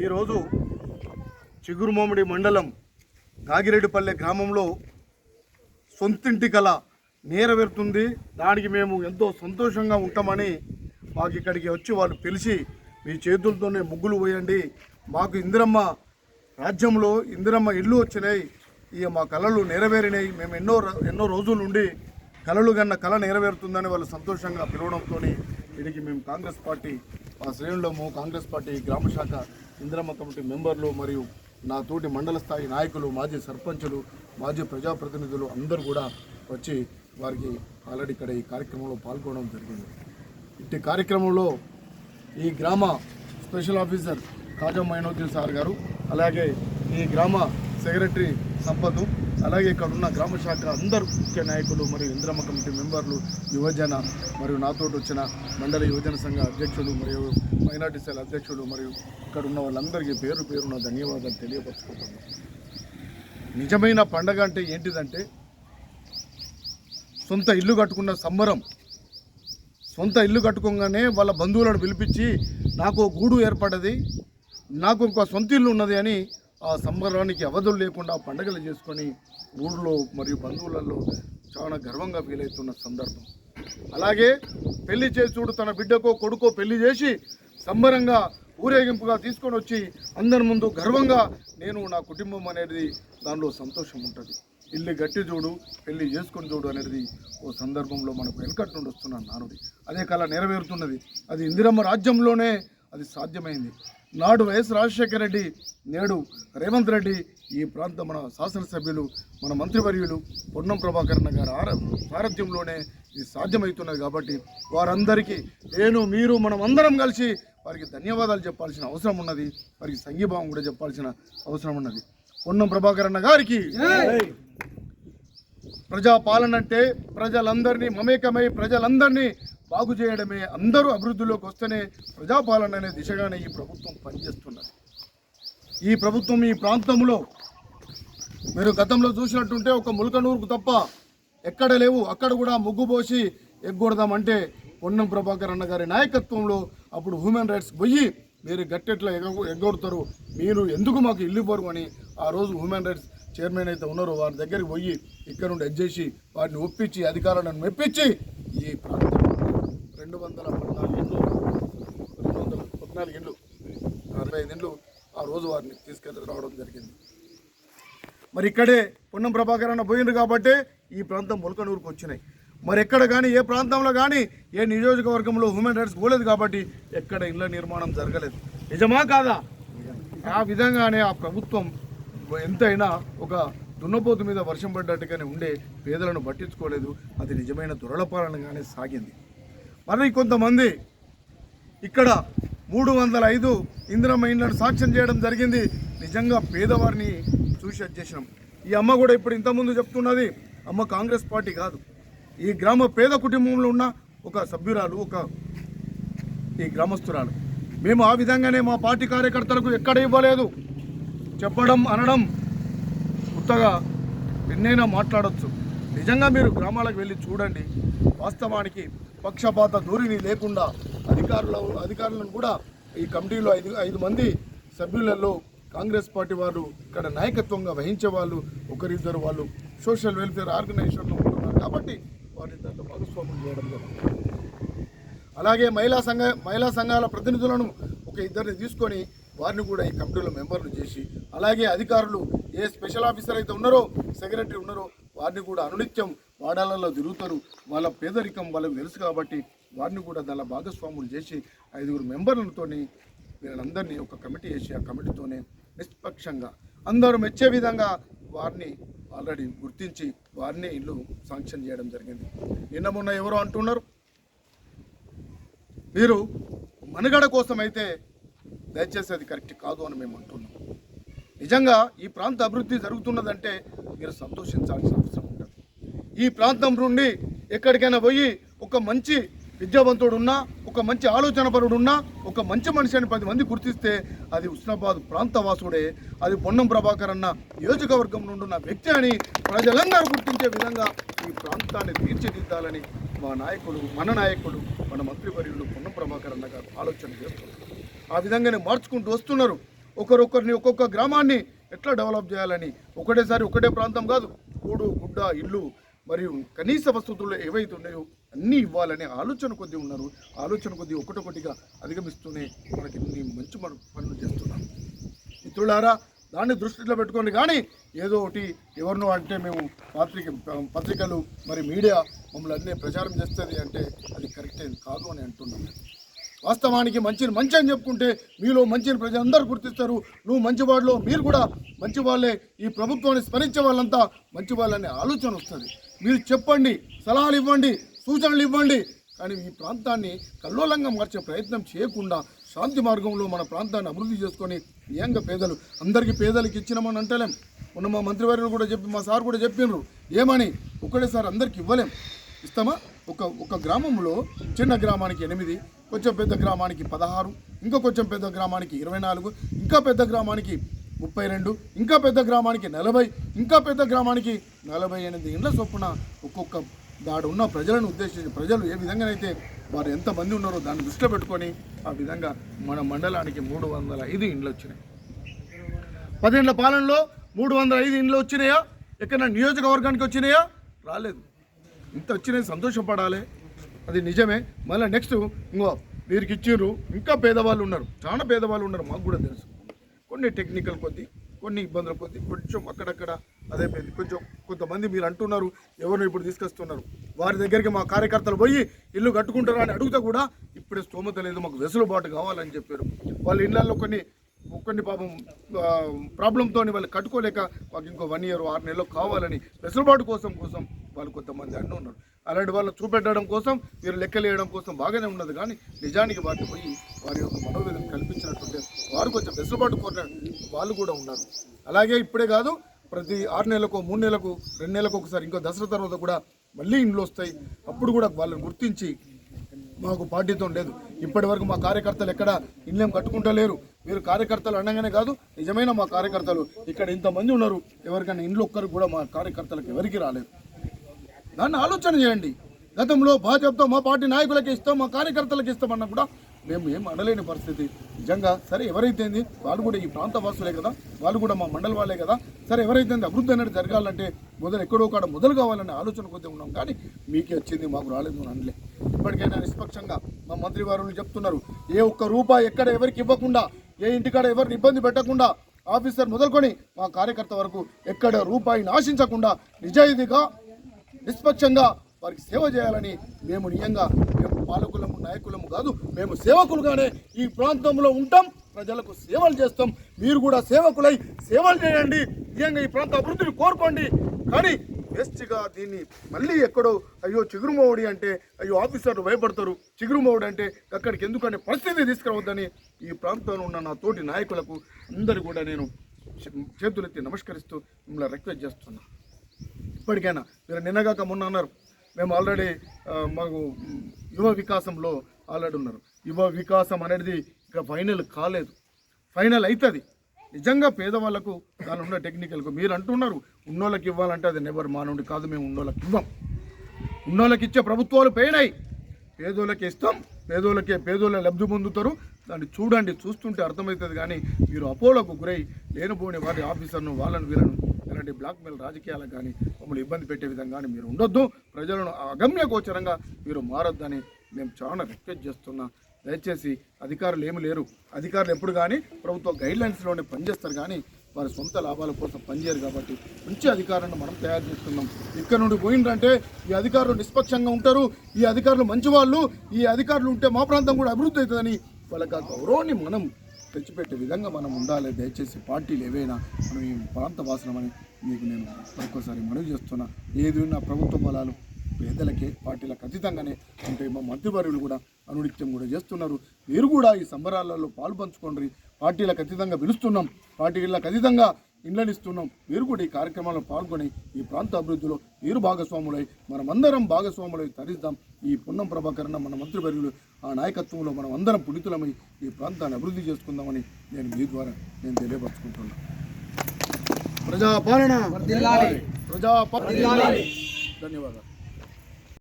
ఈరోజు చిగురుమామిడి మండలం గాగిరెడ్డిపల్లె గ్రామంలో సొంతింటి కళ నెరవేరుతుంది. దానికి మేము ఎంతో సంతోషంగా ఉంటామని మాకు ఇక్కడికి వచ్చి వాళ్ళు పిలిచి మీ చేతులతోనే ముగ్గులు పోయండి, మాకు ఇందిరమ్మ రాజ్యంలో ఇందిరమ్మ ఇల్లు వచ్చినాయి, ఇక మా కళలు నెరవేరినాయి, మేము ఎన్నో రోజుల నుండి కళలు కన్నా కళ నెరవేరుతుందని వాళ్ళు సంతోషంగా పిలవడంతో వీడికి మేము కాంగ్రెస్ పార్టీ మా శ్రేణులము కాంగ్రెస్ పార్టీ గ్రామ శాఖ ఇందిరమ్మ కమిటీ మెంబర్లు మరియు నా తోటి మండల స్థాయి నాయకులు, మాజీ సర్పంచులు, మాజీ ప్రజాప్రతినిధులు అందరూ కూడా వచ్చి వారికి ఆల్రెడీ ఇక్కడ ఈ కార్యక్రమంలో పాల్గొనడం జరిగింది. ఇట్టి కార్యక్రమంలో ఈ గ్రామ స్పెషల్ ఆఫీసర్ కాజా మైనోద్దీన్ సార్ గారు, అలాగే ఈ గ్రామ సెక్రటరీ సంపత్, అలాగే ఇక్కడ ఉన్న గ్రామ శాఖ అందరు ముఖ్య నాయకులు మరియు ఇందిరమ్మ కమిటీ మెంబర్లు, యువజన మరియు నాతో వచ్చిన మండల యువజన సంఘ అధ్యక్షుడు మరియు మైనార్టీ సెల్ అధ్యక్షుడు మరియు ఇక్కడ ఉన్న వాళ్ళందరికీ పేరు పేరున ధన్యవాదాలు తెలియపరుచుకుంటున్నాను. నిజమైన పండగ అంటే ఏంటిదంటే సొంత ఇల్లు కట్టుకున్న సంబరం. సొంత ఇల్లు కట్టుకోగానే వాళ్ళ బంధువులను పిలిపించి నాకు గూడు ఏర్పడ్డది, నాకు ఒక సొంత ఇల్లు ఉన్నది అని ఆ సంబరానికి అవధులు లేకుండా పండుగలు చేసుకొని ఊళ్ళో మరియు బంధువులలో చాలా గర్వంగా ఫీల్ అవుతున్న సందర్భం. అలాగే పెళ్లి చేసుడు తన బిడ్డకో కొడుకో పెళ్లి చేసి సంబరంగా ఊరేగింపుగా తీసుకొని వచ్చి అందరి ముందు గర్వంగా నేను నా కుటుంబం అనేది దానిలో సంతోషం ఉంటుంది. ఇల్లు గట్టి చూడు, పెళ్లి చేసుకొని చూడు అనేది ఓ సందర్భంలో మనకు వెనకటి నుండి వస్తున్న నానుడి. అదే కళ నెరవేరుతున్నది. అది ఇందిరమ్మ రాజ్యంలోనే అది సాధ్యమైంది. నాడు వైఎస్ రాజశేఖర రెడ్డి, నేడు రేవంత్ రెడ్డి, ఈ ప్రాంత మన శాసనసభ్యులు, మన మంత్రివర్యులు పొన్నం ప్రభాకర్ గారి సారథ్యంలోనే ఇది సాధ్యమవుతున్నది. కాబట్టి వారందరికీ నేను మీరు మనం అందరం కలిసి వారికి ధన్యవాదాలు చెప్పాల్సిన అవసరం ఉన్నది, వారికి సంఘీభావం కూడా చెప్పాల్సిన అవసరం ఉన్నది. పొన్నం ప్రభాకర్ గారికి ప్రజాపాలన అంటే ప్రజలందరినీ మమేకమై ప్రజలందరినీ బాగు చేయడమే, అందరూ అభివృద్ధిలోకి వస్తేనే ప్రజాపాలన అనే దిశగానే ఈ ప్రభుత్వం పనిచేస్తున్నది. ఈ ప్రభుత్వం ఈ ప్రాంతంలో మీరు గతంలో చూసినట్టుంటే ఒక ములకనూరుకు తప్ప ఎక్కడ లేవు. అక్కడ కూడా ముగ్గు పోసి ఎగ్గొడదామంటే పొన్నం ప్రభాకర్ గారి నాయకత్వంలో అప్పుడు హ్యూమన్ రైట్స్ పోయి మీరు గట్టెట్లా ఎగ్గొడతారు, మీరు ఎందుకు మాకు ఇల్లు ఇవ్వరు అని ఆ రోజు హ్యూమన్ రైట్స్ చైర్మన్ అయితే ఉన్నారో వారి దగ్గరికి పోయి ఇక్కడ నుండి ఎడ్జేసి వారిని ఒప్పించి అధికారులను మెప్పించి ఈ ప్రాంతంలో 214 ఇండ్లు 45 ఇండ్లు ఆ రోజు వారిని తీసుకెళ్ళి రావడం జరిగింది. మరి ఇక్కడే పొన్నం ప్రభాకర్ పోయింది కాబట్టి ఈ ప్రాంతం ములకనూరుకు వచ్చినాయి. మరి ఎక్కడ కానీ ఏ ప్రాంతంలో కానీ ఏ నియోజకవర్గంలో హ్యూమన్ రైట్స్ పోలేదు కాబట్టి ఎక్కడ ఇళ్ల నిర్మాణం జరగలేదు. నిజమా కాదా? ఆ విధంగానే ఆ ప్రభుత్వం ఎంతైనా ఒక దున్నపోతు మీద వర్షం పడ్డట్టుగానే ఉండే పేదలను పట్టించుకోలేదు. అది నిజమైన దురలపాలనగానే సాగింది. మరి కొంతమంది ఇక్కడ 305 ఇందిరమ్మ ఇండ్లను సాక్ష్యం చేయడం జరిగింది. నిజంగా పేదవారిని చూసి చేసినాం. ఈ అమ్మ కూడా ఇప్పుడు ఇంతకుముందు చెప్తున్నది, అమ్మ కాంగ్రెస్ పార్టీ కాదు, ఈ గ్రామ పేద కుటుంబంలో ఉన్న ఒక సభ్యురాలు, ఈ గ్రామస్తురాలు. మేము ఆ విధంగానే మా పార్టీ కార్యకర్తలకు ఎక్కడ ఇవ్వలేదు. చెప్పడం అనడం కొత్తగా ఎన్నైనా మాట్లాడవచ్చు. నిజంగా మీరు గ్రామాలకు వెళ్ళి చూడండి. వాస్తవానికి పక్షపాత ధోరణి లేకుండా అధికారులను కూడా ఈ కమిటీలో 5 మంది సభ్యులలో కాంగ్రెస్ పార్టీ వారు ఇక్కడ నాయకత్వంగా వహించే వాళ్ళు ఒకరిద్దరు వాళ్ళు సోషల్ వెల్ఫేర్ ఆర్గనైజేషన్లో ఉంటున్నారు కాబట్టి వారిని దాంట్లో భాగస్వామ్యం చేయడం జరుగుతుంది. అలాగే మహిళా సంఘాల ప్రతినిధులను ఒక ఇద్దరిని తీసుకొని వారిని కూడా ఈ కమిటీలో మెంబర్లు చేసి, అలాగే అధికారులు ఏ స్పెషల్ ఆఫీసర్ అయితే ఉన్నారో, సెక్రటరీ ఉన్నారో వారిని కూడా అనునిత్యం వాడాలలో తిరుగుతారు. వాళ్ళ పేదరికం వాళ్ళకి తెలుసు కాబట్టి వారిని కూడా దానిలో భాగస్వాములు చేసి 5 మెంబర్లతో వీళ్ళందరినీ ఒక కమిటీ వేసి ఆ కమిటీతోనే నిష్పక్షంగా అందరూ మెచ్చే విధంగా వారిని ఆల్రెడీ గుర్తించి వారిని ఇల్లు శాంక్షన్ చేయడం జరిగింది. నిన్న మొన్న ఎవరో అంటున్నారు మీరు మనుగడ కోసం అయితే దయచేసి అది కరెక్ట్ కాదు అని మేము అంటున్నాం. నిజంగా ఈ ప్రాంత అభివృద్ధి జరుగుతున్నదంటే మీరు సంతోషించాల్సిన అవసరం ఉంటుంది. ఈ ప్రాంతం నుండి ఎక్కడికైనా పోయి ఒక మంచి విద్యావంతుడు ఉన్నా, ఒక మంచి ఆలోచనపరుడు ఉన్నా, ఒక మంచి మనిషి అని 10 మంది గుర్తిస్తే అది హుస్నాబాద్ ప్రాంతవాసుడే, అది పొన్నం ప్రభాకర్ నియోజకవర్గం నుండి ఉన్న వ్యక్తి అని ప్రజలందరూ గుర్తించే విధంగా ఈ ప్రాంతాన్ని తీర్చిదిద్దాలని మన నాయకుడు మన మంత్రివర్యులు పొన్నం ప్రభాకర్ గారు ఆలోచన చేస్తున్నారు. ఆ విధంగానే మార్చుకుంటూ వస్తున్నారు. ఒకరొకరిని ఒక్కొక్క గ్రామాన్ని ఎట్లా డెవలప్ చేయాలని ఒకటేసారి ఒకటే ప్రాంతం కాదు, కూడు గుడ్డ ఇల్లు మరియు కనీస వసతులు ఏవైతే ఉన్నాయో అన్నీ ఇవ్వాలనే ఆలోచన కొద్దీ ఉన్నారు. ఆలోచన కొద్దీ ఒకటొకటిగా అధిగమిస్తూనే మనకి ఇన్ని మంచి పనులు చేస్తున్నాం. మిత్రులారా, దాన్ని దృష్టిలో పెట్టుకోండి. కానీ ఏదో ఒకటి ఎవరినో అంటే మేము పత్రికలు మరి మీడియా మమ్మల్ని అన్నీ ప్రచారం చేస్తుంది అంటే అది కరెక్ట్ ఏం కాదు అని అంటున్నాం. వాస్తవానికి మంచిని మంచి అని చెప్పుకుంటే మీలో మంచిని ప్రజలందరూ గుర్తిస్తారు. నువ్వు మంచివాడిలో మీరు కూడా మంచి వాళ్ళే, ఈ ప్రభుత్వాన్ని స్మరించే వాళ్ళంతా మంచి వాళ్ళనే ఆలోచన వస్తుంది. మీరు చెప్పండి, సలహాలు ఇవ్వండి, సూచనలు ఇవ్వండి. కానీ ఈ ప్రాంతాన్ని కల్లోలంగా మార్చే ప్రయత్నం చేయకుండా శాంతి మార్గంలో మన ప్రాంతాన్ని అభివృద్ధి చేసుకొని నియంగా పేదలు అందరికీ పేదలకు ఇచ్చినామని అంటలేం. మొన్న మా మంత్రివర్యులు కూడా మా సార్ కూడా చెప్పిండ్రు ఏమని, ఒకటేసారి అందరికి ఇవ్వలేం. ఇస్తామా? ఒక గ్రామంలో చిన్న గ్రామానికి 8, కొంచెం పెద్ద గ్రామానికి 16, ఇంకా కొంచెం పెద్ద గ్రామానికి 24, ఇంకా పెద్ద గ్రామానికి 32, ఇంకా పెద్ద గ్రామానికి 40, ఇంకా పెద్ద గ్రామానికి 48 ఇండ్ల చొప్పున ఒక్కొక్క దాడు ఉన్న ప్రజలను ఉద్దేశించి ప్రజలు ఏ విధంగానైతే వారు ఎంతమంది ఉన్నారో దాన్ని దృష్టిలో పెట్టుకొని ఆ విధంగా మన మండలానికి 305 ఇండ్లు వచ్చినాయి. 10 ఏళ్ల పాలనలో 305 ఇండ్లు వచ్చినాయా? ఎక్కడ నియోజకవర్గానికి వచ్చినాయా? రాలేదు. ఇంత వచ్చినాయి, సంతోషపడాలి, అది నిజమే. మళ్ళీ నెక్స్ట్ ఇంకో వీరికి ఇచ్చిర్రు, ఇంకా పేదవాళ్ళు ఉన్నారు, చాలా పేదవాళ్ళు ఉన్నారు, మాకు కూడా తెలుసు. కొన్ని టెక్నికల్ కొద్ది, కొన్ని ఇబ్బందుల కొద్ది కొంచెం అక్కడక్కడ అదే కొంచెం కొంతమంది మీరు అంటున్నారు ఎవరిని ఇప్పుడు తీసుకొస్తున్నారు, వారి దగ్గరికి మా కార్యకర్తలు పోయి ఇల్లు కట్టుకుంటారా అని అడిగితే కూడా ఇప్పుడే స్తోమత లేదు, మాకు వెసులుబాటు కావాలని చెప్పారు. వాళ్ళ ఇళ్లలో కొన్ని పాపం ప్రాబ్లంతో వాళ్ళు కట్టుకోలేక మాకు ఇంకో 1 year 6 నెలలు కావాలని వెసులుబాటు కోసం వాళ్ళు కొంతమంది అన్నీ ఉన్నారు. అలాంటి వాళ్ళు చూపెట్టడం కోసం మీరు లెక్కలేయడం కోసం బాగానే ఉన్నది. కానీ నిజానికి వాటిని పోయి వారి యొక్క మనోవేదన కల్పించినట్టుంటే వారు కొంచెం వెసులుబాటు కోరిన వాళ్ళు కూడా ఉన్నారు. అలాగే ఇప్పుడే కాదు, ప్రతి 6 నెలలకు 3 నెలలకు 2 నెలలకు ఒకసారి ఇంకో దసరా తర్వాత కూడా మళ్ళీ ఇండ్లు వస్తాయి. అప్పుడు కూడా వాళ్ళని గుర్తించి మాకు పార్టీతో లేదు, ఇప్పటి వరకు మా కార్యకర్తలు ఎక్కడ ఇండ్లేం కట్టుకుంటలేరు. మీరు కార్యకర్తలు అనగానే కాదు, నిజమైన మా కార్యకర్తలు ఇక్కడ ఇంతమంది ఉన్నారు, ఎవరికైనా ఇండ్లు ఒక్కరికి కూడా మా కార్యకర్తలకు ఎవరికి రాలేదు. దాన్ని ఆలోచన చేయండి. గతంలో భాజపాతో మా పార్టీ నాయకులకి ఇస్తాం, మా కార్యకర్తలకు ఇస్తామన్నా కూడా మేము ఏం అనలేని పరిస్థితి. నిజంగా సరే ఎవరైతే వాళ్ళు కూడా ఈ ప్రాంత వాసులే కదా, వాళ్ళు కూడా మా మండలి వాళ్ళే కదా, సరే ఎవరైతే అభివృద్ధి అనేది జరగాలంటే ఎక్కడో కాడ మొదలు కావాలనే ఆలోచన కొద్ది ఉన్నాం. కానీ మీకే వచ్చింది, మాకు రాలేదు అని అనలే. ఇప్పటికైనా నిష్పక్షంగా మా మంత్రివారులు చెప్తున్నారు, ఏ ఒక్క రూపాయి ఎక్కడ ఎవరికి ఇవ్వకుండా, ఏ ఇంటికాడ ఎవరిని ఇబ్బంది పెట్టకుండా, ఆఫీసర్ మొదలుకొని మా కార్యకర్త వరకు ఎక్కడ రూపాయిని ఆశించకుండా నిజాయితీగా నిష్పక్షంగా వారికి సేవ చేయాలని మేము పాలకులము నాయకులము కాదు, మేము సేవకులుగానే ఈ ప్రాంతంలో ఉంటాం, ప్రజలకు సేవలు చేస్తాం. మీరు కూడా సేవకులై సేవలు చేయండి, నిజంగా ఈ ప్రాంత అభివృద్ధిని కోరుకోండి. కానీ వేస్ట్గా దీన్ని మళ్ళీ ఎక్కడో అయ్యో చిగురుమౌడి అంటే అయ్యో ఆఫీసర్లు భయపడతారు, చిగురుమౌడి అంటే అక్కడికి ఎందుకనే పరిస్థితి తీసుకురావద్దని ఈ ప్రాంతంలో ఉన్న నా తోటి నాయకులకు అందరూ కూడా నేను చేతులెత్తి నమస్కరిస్తూ మిమ్మల్ని రిక్వెస్ట్ చేస్తున్నా. ఇప్పటికైనా మీరు నిన్నగాక మొన్న అన్నారు, మేము ఆల్రెడీ మాకు యువ వికాసంలో ఆల్రెడీ ఉన్నారు. యువ వికాసం అనేది ఇక ఫైనల్ కాలేదు, ఫైనల్ అవుతుంది. నిజంగా పేదవాళ్ళకు దాని ఉన్న టెక్నికల్కు మీరు అంటున్నారు ఉన్నోళ్ళకి ఇవ్వాలంటే అది నెవర్ మా నుండి కాదు, మేము ఉన్నోళ్ళకి ఇవ్వం. ఉన్నోళ్ళకి ఇచ్చే ప్రభుత్వాలు పోయినాయి, పేదోళ్ళకి ఇస్తాం, పేదోళ్ళ లబ్ధి పొందుతారు. దాన్ని చూడండి, చూస్తుంటే అర్థమవుతుంది. కానీ మీరు అపోలకు గురై లేనిపోని వారి ఆఫీసర్ను వీళ్ళను ఇలాంటి బ్లాక్మెయిల్ రాజకీయాలకు కానీ మమ్మల్ని ఇబ్బంది పెట్టే విధంగా కానీ మీరు ఉండొద్దు. ప్రజలను అగమ్య గోచరంగా మీరు మారొద్దని మేము చాలా రిక్వెస్ట్ చేస్తున్నా. దయచేసి అధికారులు ఏమి లేరు, అధికారులు ఎప్పుడు కానీ ప్రభుత్వ గైడ్లైన్స్లోనే పనిచేస్తారు, కానీ వారి సొంత లాభాల కోసం పనిచేయరు. కాబట్టి మంచి అధికారులను మనం తయారు చేస్తున్నాం. ఇక్కడ నుండి పోయిందంటే ఈ అధికారులు నిష్పక్షంగా ఉంటారు, ఈ అధికారులు మంచివాళ్ళు, ఈ అధికారులు ఉంటే మా ప్రాంతం కూడా అభివృద్ధి అవుతుందని వాళ్ళకి ఆ గౌరవాన్ని మనం తెచ్చిపెట్టే విధంగా మనం ఉండాలి. దయచేసి పార్టీలు ఏవైనా మనం ఈ ప్రాంత వాసనమని మీకు నేను ఒక్కోసారి మనవి చేస్తున్నా. ఏది ఉన్నా ప్రభుత్వ బలాలు పేదలకే, పార్టీలకు అతీతంగానే ఉంటాయి. మా మంత్రివర్యులు కూడా అనునిత్యం కూడా చేస్తున్నారు. మీరు కూడా ఈ సంబరాలలో పాల్పంచుకోండి. పార్టీలకు అతీతంగా పిలుస్తున్నాం, పార్టీలకు అతీతంగా ఇండ్లను ఇస్తున్నాం. మీరు కూడా ఈ కార్యక్రమాల్లో పాల్గొని ఈ ప్రాంత అభివృద్ధిలో మీరు భాగస్వాములై మనమందరం భాగస్వాములై తరిద్దాం. ఈ పొన్నం ప్రభాకరణ మన మంత్రివర్యులు ఆ నాయకత్వంలో మనం అందరం పుణితులమై ఈ ప్రాంతాన్ని అభివృద్ధి చేసుకుందామని మీ ద్వారా తెలియపరుచుకుంటున్నాను. ప్రజాపాలన, ధన్యవాదాలు.